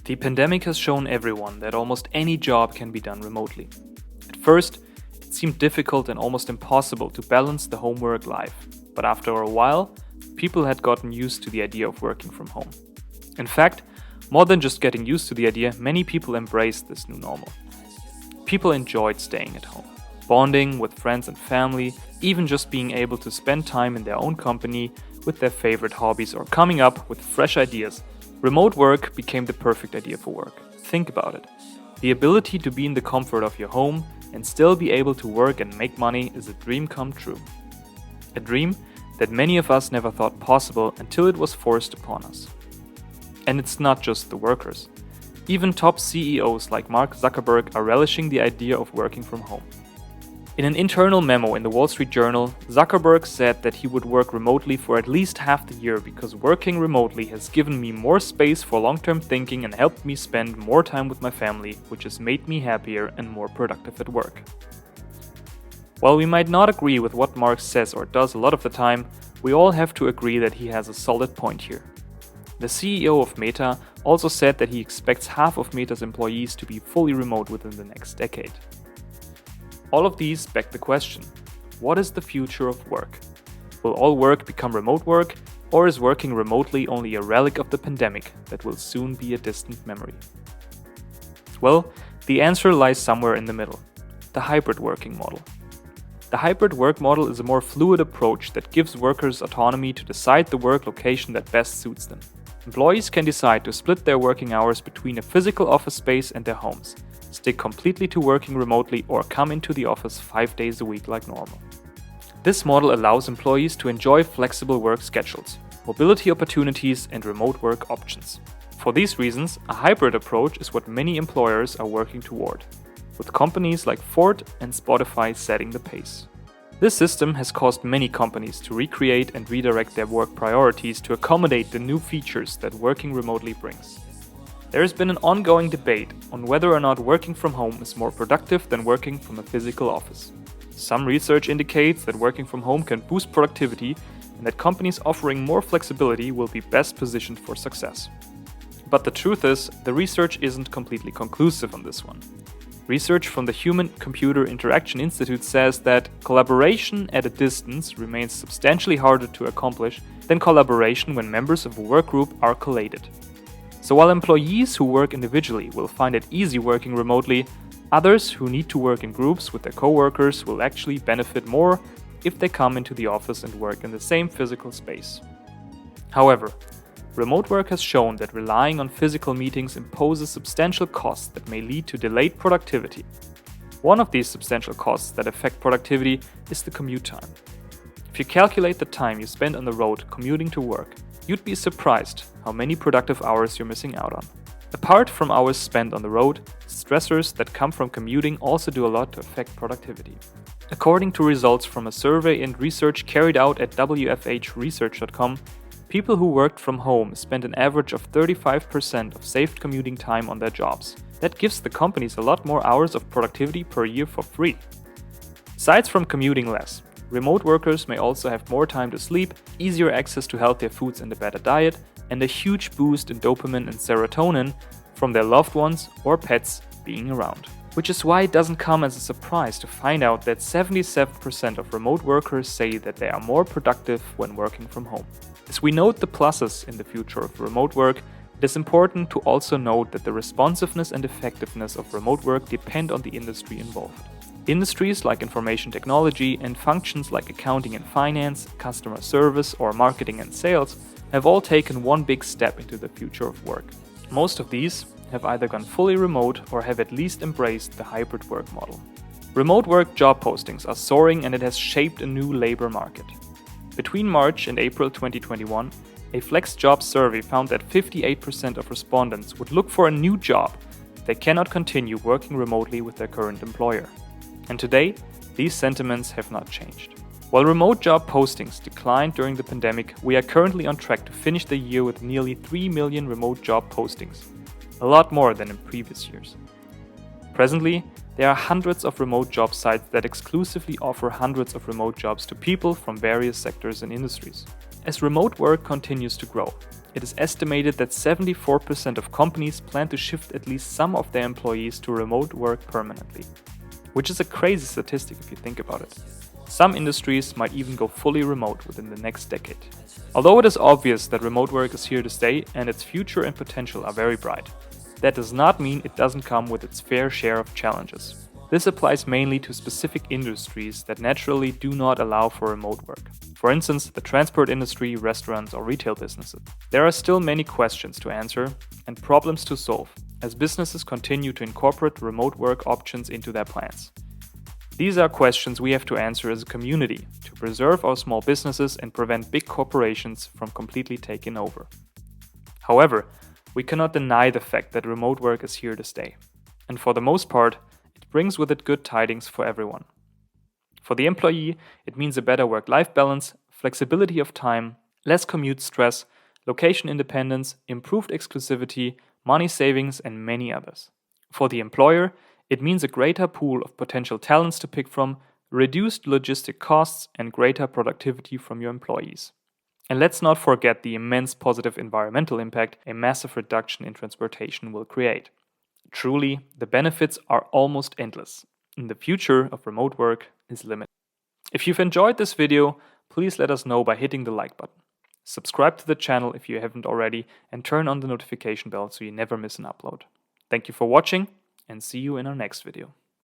The pandemic has shown everyone that almost any job can be done remotely. At first, it seemed difficult and almost impossible to balance the homework life, but after a while, people had gotten used to the idea of working from home. In fact, more than just getting used to the idea, many people embraced this new normal. People enjoyed staying at home, bonding with friends and family, even just being able to spend time in their own company with their favorite hobbies or coming up with fresh ideas. Remote work became the perfect idea for work. Think about it. The ability to be in the comfort of your home and still be able to work and make money is a dream come true. A dream that many of us never thought possible until it was forced upon us. And it's not just the workers. Even top CEOs like Mark Zuckerberg are relishing the idea of working from home. In an internal memo in the Wall Street Journal, Zuckerberg said that he would work remotely for at least half the year because working remotely has given me more space for long-term thinking and helped me spend more time with my family, which has made me happier and more productive at work. While we might not agree with what Mark says or does a lot of the time, we all have to agree that he has a solid point here. The CEO of Meta also said that he expects half of Meta's employees to be fully remote within the next decade. All of these beg the question, what is the future of work? Will all work become remote work, or is working remotely only a relic of the pandemic that will soon be a distant memory? Well, the answer lies somewhere in the middle, the hybrid working model. The hybrid work model is a more fluid approach that gives workers autonomy to decide the work location that best suits them. Employees can decide to split their working hours between a physical office space and their homes, stick completely to working remotely, or come into the office 5 days a week like normal. This model allows employees to enjoy flexible work schedules, mobility opportunities, and remote work options. For these reasons, a hybrid approach is what many employers are working toward, with companies like Ford and Spotify setting the pace. This system has caused many companies to recreate and redirect their work priorities to accommodate the new features that working remotely brings. There has been an ongoing debate on whether or not working from home is more productive than working from a physical office. Some research indicates that working from home can boost productivity and that companies offering more flexibility will be best positioned for success. But the truth is, the research isn't completely conclusive on this one. Research from the Human-Computer Interaction Institute says that collaboration at a distance remains substantially harder to accomplish than collaboration when members of a work group are collated. So while employees who work individually will find it easy working remotely, others who need to work in groups with their coworkers will actually benefit more if they come into the office and work in the same physical space. However, remote work has shown that relying on physical meetings imposes substantial costs that may lead to delayed productivity. One of these substantial costs that affect productivity is the commute time. If you calculate the time you spend on the road commuting to work, you'd be surprised how many productive hours you're missing out on. Apart from hours spent on the road, stressors that come from commuting also do a lot to affect productivity. According to results from a survey and research carried out at wfhresearch.com, people who worked from home spent an average of 35% of saved commuting time on their jobs. That gives the companies a lot more hours of productivity per year for free. Aside from commuting less, remote workers may also have more time to sleep, easier access to healthier foods and a better diet, and a huge boost in dopamine and serotonin from their loved ones or pets being around. Which is why it doesn't come as a surprise to find out that 77% of remote workers say that they are more productive when working from home. As we note the pluses in the future of remote work, it is important to also note that the responsiveness and effectiveness of remote work depend on the industry involved. Industries like information technology and functions like accounting and finance, customer service, or marketing and sales have all taken one big step into the future of work. Most of these have either gone fully remote or have at least embraced the hybrid work model. Remote work job postings are soaring and it has shaped a new labor market. Between March and April 2021, a FlexJobs survey found that 58% of respondents would look for a new job if they cannot continue working remotely with their current employer. And today, these sentiments have not changed. While remote job postings declined during the pandemic, we are currently on track to finish the year with nearly 3 million remote job postings, a lot more than in previous years. Presently, There are hundreds of remote job sites that exclusively offer hundreds of remote jobs to people from various sectors and industries. As remote work continues to grow, it is estimated that 74% of companies plan to shift at least some of their employees to remote work permanently, which is a crazy statistic if you think about it. Some industries might even go fully remote within the next decade. Although it is obvious that remote work is here to stay and its future and potential are very bright, that does not mean it doesn't come with its fair share of challenges. This applies mainly to specific industries that naturally do not allow for remote work. For instance, the transport industry, restaurants, or retail businesses. There are still many questions to answer and problems to solve as businesses continue to incorporate remote work options into their plans. These are questions we have to answer as a community to preserve our small businesses and prevent big corporations from completely taking over. However, we cannot deny the fact that remote work is here to stay. And for the most part, it brings with it good tidings for everyone. For the employee, it means a better work-life balance, flexibility of time, less commute stress, location independence, improved exclusivity, money savings, and many others. For the employer, it means a greater pool of potential talents to pick from, reduced logistic costs, and greater productivity from your employees. And let's not forget the immense positive environmental impact a massive reduction in transportation will create. Truly, the benefits are almost endless, and the future of remote work is limited. If you've enjoyed this video, please let us know by hitting the like button. Subscribe to the channel if you haven't already, and turn on the notification bell so you never miss an upload. Thank you for watching, and see you in our next video.